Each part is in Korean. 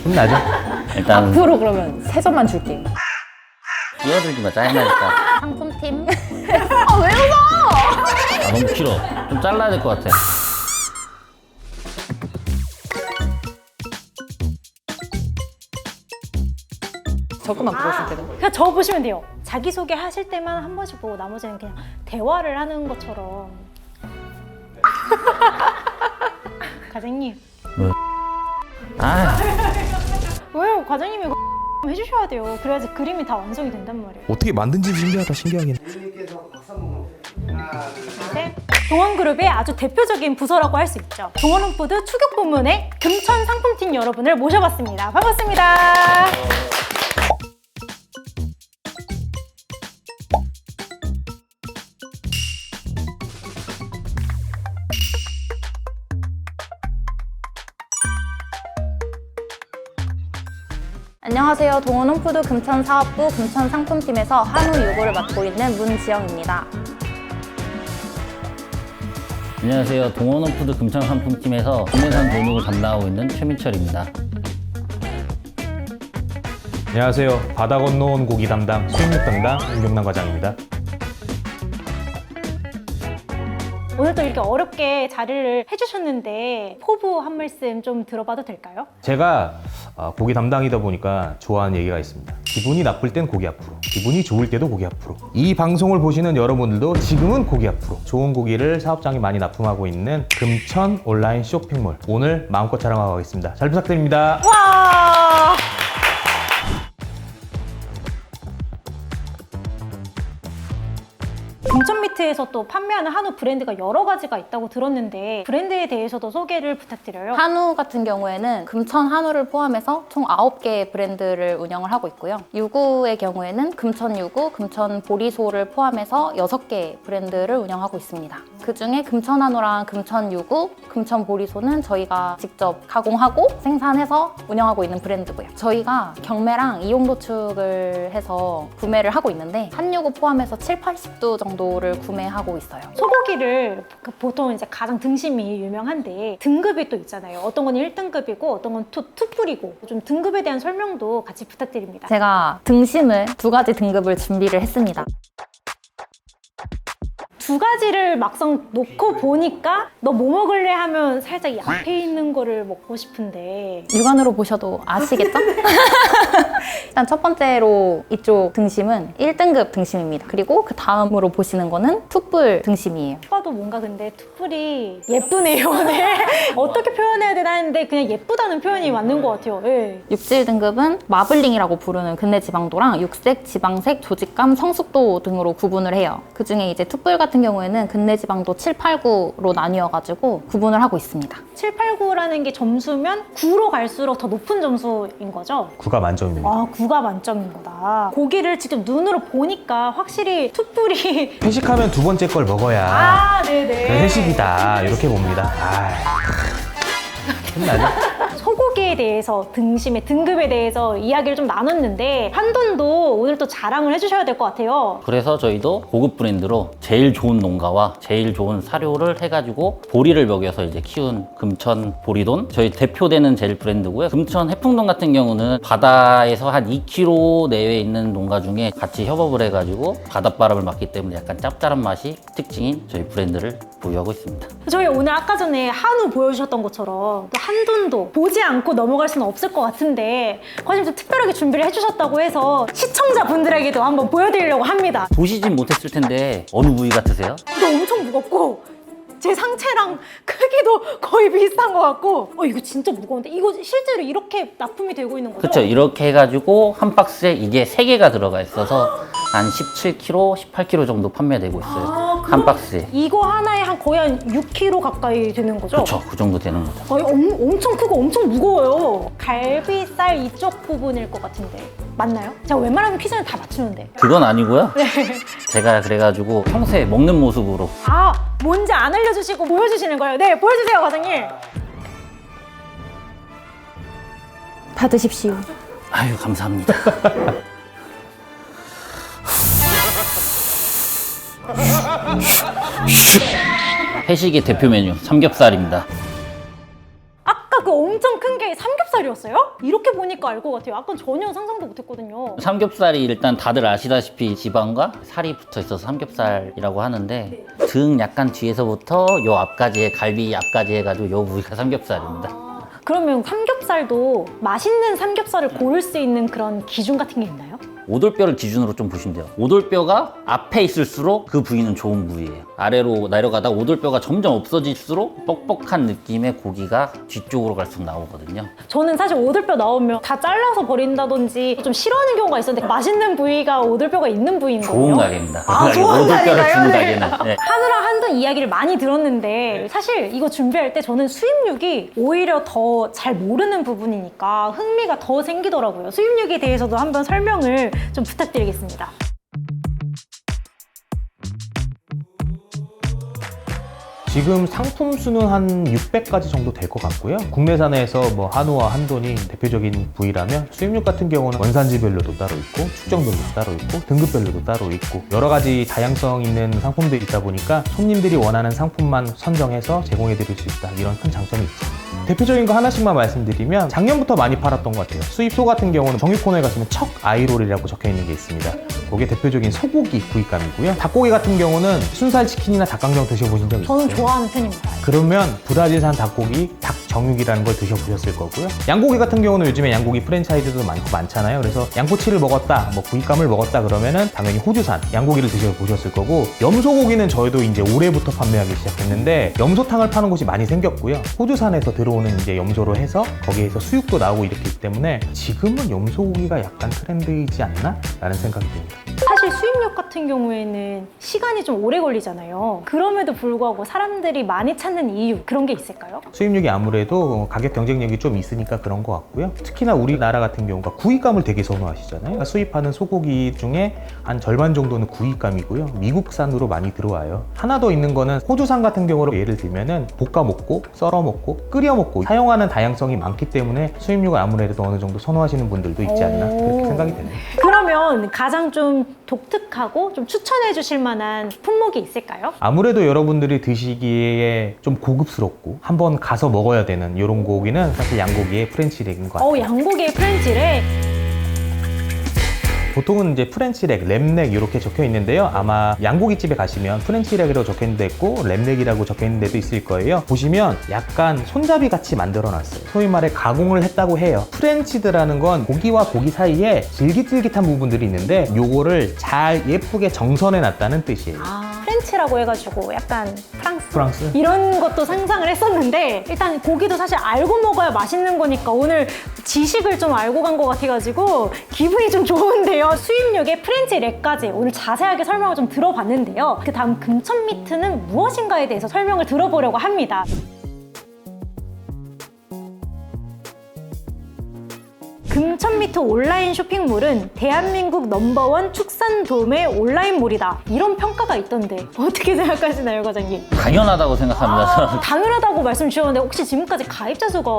혼나죠? 일단 앞으로 그러면 3점만 줄게요. 끼어들지 마, 짜증나니까. 상품팀. 아, 왜 웃어? 아, 너무 길어. 좀 잘라야 될 것 같아. 저것만 보여주면 되는 그냥 저 보시면 돼요. 자기소개 하실 때만 한 번씩 보고 나머지는 그냥 대화를 하는 것처럼. 과장님. 아, 왜요? 과장님이 이거 해주셔야 돼요. 그래야지 그림이 다 완성이 된단 말이에요. 어떻게 만든지 신기하다, 신기하긴. 네. 동원그룹의 아주 대표적인 부서라고 할 수 있죠. 동원홈푸드 추격 부문의 금천 상품팀 여러분을 모셔봤습니다. 반갑습니다. 안녕하세요. 동원홈푸드 금천사업부 금천상품팀에서 한우 유구를 맡고 있는 문지영입니다. 안녕하세요. 동원홈푸드 금천상품팀에서 국내산 도육을 담당하고 있는 최민철입니다. 안녕하세요. 바다 건너온 고기 담당, 수입육 담당 임경남 과장입니다. 오늘 또 이렇게 어렵게 자리를 해주셨는데 포부 한 말씀 좀 들어봐도 될까요? 제가 고기 담당이다 보니까 좋아하는 얘기가 있습니다. 기분이 나쁠 땐 고기 앞으로, 기분이 좋을 때도 고기 앞으로. 이 방송을 보시는 여러분들도 지금은 고기 앞으로. 좋은 고기를 사업장이 많이 납품하고 있는 금천 온라인 쇼핑몰. 오늘 마음껏 자랑하고 가겠습니다. 잘 부탁드립니다. 와! 금천미트에서 또 판매하는 한우 브랜드가 여러 가지가 있다고 들었는데 브랜드에 대해서도 소개를 부탁드려요. 한우 같은 경우에는 금천 한우를 포함해서 총 9개의 브랜드를 운영을 하고 있고요. 유구의 경우에는 금천 유구, 금천 보리소를 포함해서 6개의 브랜드를 운영하고 있습니다. 그중에 금천 한우랑 금천 유구, 금천 보리소는 저희가 직접 가공하고 생산해서 운영하고 있는 브랜드고요. 저희가 경매랑 이용 도축을 해서 구매를 하고 있는데 한유구 포함해서 7, 80두 정도를 구매하고 있어요. 소고기를 보통 이제 가장 등심이 유명한데 등급이 또 있잖아요. 어떤 건 1등급이고 어떤 건 투뿔이고 좀 등급에 대한 설명도 같이 부탁드립니다. 제가 등심을 2가지 등급을 준비를 했습니다. 두 가지를 막상 놓고 보니까 너 뭐 먹을래 하면 살짝 이 앞에 있는 거를 먹고 싶은데 육안으로 보셔도 아시겠죠? 일단 첫 번째로 이쪽 등심은 1등급 등심입니다. 그리고 그 다음으로 보시는 거는 투뿔 등심이에요. 봐도 뭔가 근데 투뿔이 예쁘네요. 네. 어떻게 표현해야 되나 했는데 그냥 예쁘다는 표현이 맞는 것 같아요. 네. 육질 등급은 마블링이라고 부르는 근내 지방도랑 육색, 지방색, 조직감, 성숙도 등으로 구분을 해요. 그중에 이제 투뿔 같은 경우에는 근내 지방도 7, 8, 9로 나뉘어가지고 구분을 하고 있습니다. 7, 8, 9라는 게 점수면 9로 갈수록 더 높은 점수인 거죠? 9가 만점입니다. 아, 9가 만점인 거다. 고기를 직접 눈으로 보니까 확실히 투뿔이 회식하면 두 번째 걸 먹어야 아, 네네. 그 회식이다. 이렇게 봅니다. 혼나죠? 소고기에 대해서 등심의 등급에 대해서 이야기를 좀 나눴는데 한돈도 오늘 또 자랑을 해주셔야 될 것 같아요. 그래서 저희도 고급 브랜드로 제일 좋은 농가와 제일 좋은 사료를 해가지고 보리를 먹여서 이제 키운 금천 보리돈 저희 대표되는 제일 브랜드고요. 금천 해풍동 같은 경우는 바다에서 한 2km 내외에 있는 농가 중에 같이 협업을 해가지고 바닷바람을 맞기 때문에 약간 짭짤한 맛이 특징인 저희 브랜드를 보유하고 있습니다. 저희 오늘 아까 전에 한우 보여주셨던 것처럼 또 한돈도 보지 않고 넘어갈 수는 없을 것 같은데 과장님 좀 특별하게 준비를 해주셨다고 해서 시청자분들에게도 한번 보여드리려고 합니다. 보시진 못했을 텐데 어느 부위 같으세요? 이거 엄청 무겁고 제 상체랑 크기도 거의 비슷한 것 같고 이거 진짜 무거운데 이거 실제로 이렇게 납품이 되고 있는 거죠? 그렇죠. 이렇게 해가지고 한 박스에 이게 3개가 들어가 있어서 한 17kg, 18kg 정도 판매되고 있어요. 한 박스에. 이거 하나에 거의 한 6kg 가까이 되는 거죠? 그렇죠. 그 정도 되는 거죠. 거의 엄청 크고 엄청 무거워요. 갈비살 이쪽 부분일 것 같은데 맞나요? 제가 웬만하면 퀴즈는 다 맞추는데. 그건 아니고요. 제가 그래가지고 평소에 먹는 모습으로 아, 뭔지 안 알려주시고 보여주시는 거예요. 네, 보여주세요, 과장님. 받으십시오. 아유 감사합니다. 회식의 대표 메뉴 삼겹살입니다. 아까 그 엄청 큰 게 삼겹살이었어요? 삼겹살이었어요? 이렇게 보니까 알 것 같아요. 아까 전혀 상상도 못했거든요. 삼겹살이 일단 다들 아시다시피 지방과 살이 붙어 있어서 삼겹살이라고 하는데 등 약간 뒤에서부터 요 앞까지 갈비 앞까지 해가지고 요 부위가 삼겹살입니다. 그러면 삼겹살도 맛있는 삼겹살을 고를 수 있는 그런 기준 같은 게 있나요? 오돌뼈를 기준으로 좀 보시면 돼요. 오돌뼈가 앞에 있을수록 그 부위는 좋은 부위예요. 아래로 내려가다 오돌뼈가 점점 없어질수록 뻑뻑한 느낌의 고기가 뒤쪽으로 갈수록 나오거든요. 저는 사실 오돌뼈 나오면 다 잘라서 버린다든지 좀 싫어하는 경우가 있었는데 맛있는 부위가 오돌뼈가 있는 부위인 거예요? 좋은 가게입니다. 아, 좋은 오돌뼈를 가게인가요? 주는 네. 가게는. 네. 한우랑 한돈 이야기를 많이 들었는데 사실 이거 준비할 때 저는 수입육이 오히려 더 잘 모르는 부분이니까 흥미가 더 생기더라고요. 수입육에 대해서도 한번 설명을 좀 부탁드리겠습니다. 지금 상품 수는 한 600가지 정도 될 것 같고요. 국내산에서 뭐 한우와 한돈이 대표적인 부위라면 수입육 같은 경우는 원산지별로도 따로 있고 축정별로도 따로 있고 등급별로도 따로 있고 여러 가지 다양성 있는 상품들이 있다 보니까 손님들이 원하는 상품만 선정해서 제공해 드릴 수 있다. 이런 큰 장점이 있죠. 대표적인 거 하나씩만 말씀드리면 작년부터 많이 팔았던 것 같아요. 수입소 같은 경우는 정육 코너에 가시면 척 아이롤이라고 적혀 있는 게 있습니다. 그게 대표적인 소고기 구이감이고요. 닭고기 같은 경우는 순살 치킨이나 닭강정 드셔보신 적 있어요? 저는 좋아하는 편입니다. 그러면 브라질산 닭고기, 닭정육이라는 걸 드셔보셨을 거고요. 양고기 같은 경우는 요즘에 양고기 프랜차이즈도 많잖아요. 그래서 양꼬치를 먹었다, 뭐 구이감을 먹었다 그러면은 당연히 호주산 양고기를 드셔보셨을 거고, 염소고기는 저희도 이제 올해부터 판매하기 시작했는데 염소탕을 파는 곳이 많이 생겼고요. 호주산에서 들어오는 이제 염소로 해서 거기에서 수육도 나오고 이렇기 때문에 지금은 염소고기가 약간 트렌드이지 않나? 라는 생각이 듭니다. 사실 수입육 같은 경우에는 시간이 좀 오래 걸리잖아요. 그럼에도 불구하고 사람들이 많이 찾는 이유 그런 게 있을까요? 수입육이 아무래도 가격 경쟁력이 좀 있으니까 그런 것 같고요. 특히나 우리나라 같은 경우가 구이감을 되게 선호하시잖아요. 그러니까 수입하는 소고기 중에 한 절반 정도는 구이감이고요. 미국산으로 많이 들어와요. 하나 더 있는 거는 호주산 같은 경우로 예를 들면은 볶아 먹고 썰어 먹고 끓여 먹고 사용하는 다양성이 많기 때문에 수입육을 아무래도 어느 정도 선호하시는 분들도 있지 않나 그렇게 생각이 되네요. 그러면 가장 좀 독특하고 좀 추천해 주실 만한 품목이 있을까요? 아무래도 여러분들이 드시기에 좀 고급스럽고 한번 가서 먹어야 되는 이런 고기는 사실 양고기의 프렌치렉인 것 같아요. 양고기의 프렌치를 보통은 이제 프렌치렉, 랩렉 이렇게 적혀 있는데요. 아마 양고기집에 가시면 프렌치렉이라고 적혀 있는 데 있고 랩렉이라고 적혀 있는 데도 있을 거예요. 보시면 약간 손잡이 같이 만들어 놨어요. 소위 말해 가공을 했다고 해요. 프렌치드라는 건 고기와 고기 사이에 질깃질깃한 부분들이 있는데 요거를 잘 예쁘게 정선해 놨다는 뜻이에요. 프렌치라고 해가지고 약간 프랑스? 이런 것도 상상을 했었는데 일단 고기도 사실 알고 먹어야 맛있는 거니까 오늘 지식을 좀 알고 간 것 같아가지고 기분이 좀 좋은데요. 수입육의 프렌치 렉까지 오늘 자세하게 설명을 좀 들어봤는데요. 그 다음 금천 미트는 무엇인가에 대해서 설명을 들어보려고 합니다. 금천미트 온라인 쇼핑몰은 대한민국 넘버원 축산 도매 온라인몰이다. 이런 평가가 있던데 어떻게 생각하시나요, 과장님? 당연하다고 생각합니다. 당연하다고 말씀 주셨는데 혹시 지금까지 가입자 수가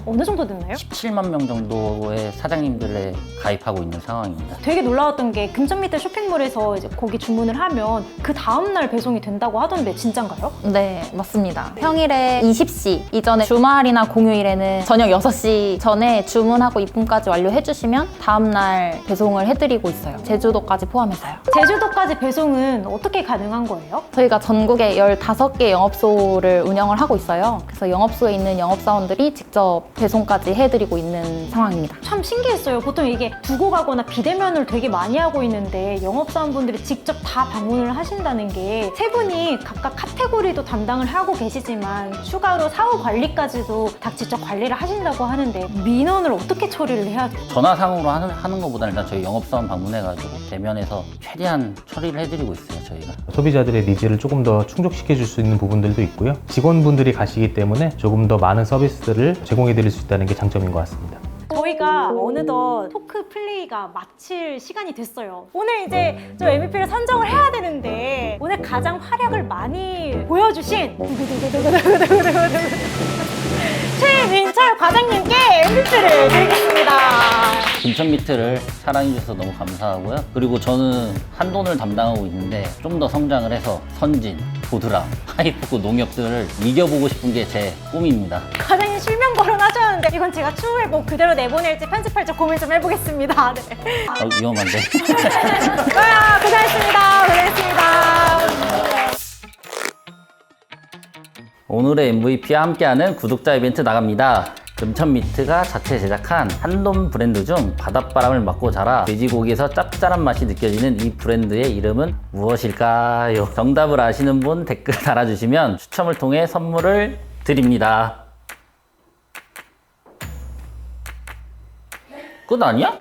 어느 정도 됐나요? 17만 명 정도의 사장님들에 가입하고 있는 상황입니다. 되게 놀라웠던 게 금천미트 쇼핑몰에서 이제 고기 주문을 하면 그 다음날 배송이 된다고 하던데 진짠가요? 네, 맞습니다. 평일에 20시 이전에 주말이나 공휴일에는 저녁 6시 전에 주문하고 입금까지 완료해주시면 다음날 배송을 해드리고 있어요. 제주도까지 포함해서요. 제주도까지 배송은 어떻게 가능한 거예요? 저희가 전국에 15개 영업소를 운영을 하고 있어요. 그래서 영업소에 있는 영업사원들이 직접 배송까지 해드리고 있는 상황입니다. 참 신기했어요. 보통 이게 두고 가거나 비대면을 되게 많이 하고 있는데 영업사원분들이 직접 다 방문을 하신다는 게 세 분이 각각 카테고리도 담당을 하고 계시지만 추가로 사후 관리까지도 다 직접 관리를 하신다고 하는데 민원을 어떻게 처리를 해야 돼요? 전화상으로 하는 것보다는 일단 저희 영업사원 방문해가지고 대면에서 최대한 처리를 해드리고 있어요, 저희가. 소비자들의 니즈를 조금 더 충족시켜 줄 수 있는 부분들도 있고요. 직원분들이 가시기 때문에 조금 더 많은 서비스들을 제공해 드릴 수 있다는 게 장점인 것 같습니다. 저희가 어느덧 토크 플레이가 마칠 시간이 됐어요. 오늘 이제 좀 MVP를 선정을 해야 되는데 오늘 가장 활약을 많이 보여주신 최민철 과장님께 MVP를 드리겠습니다. 금천미트를 사랑해주셔서 너무 감사하고요. 그리고 저는 한돈을 담당하고 있는데 좀 더 성장을 해서 선진, 보드람, 하이프고 농협들을 이겨보고 싶은 게 제 꿈입니다. 과장님 실명과 토론하셨는데 이건 제가 춤을 뭐 그대로 내보낼지 편집할지 고민 좀 해보겠습니다. 네. 위험한데. 와, 고생했습니다. 고생했습니다. 오늘의 MVP와 함께하는 구독자 이벤트 나갑니다. 금천미트가 자체 제작한 한돈 브랜드 중 바닷바람을 맞고 자라 돼지고기에서 짭짤한 맛이 느껴지는 이 브랜드의 이름은 무엇일까요? 정답을 아시는 분 댓글 달아주시면 추첨을 통해 선물을 드립니다. 끝 아니야?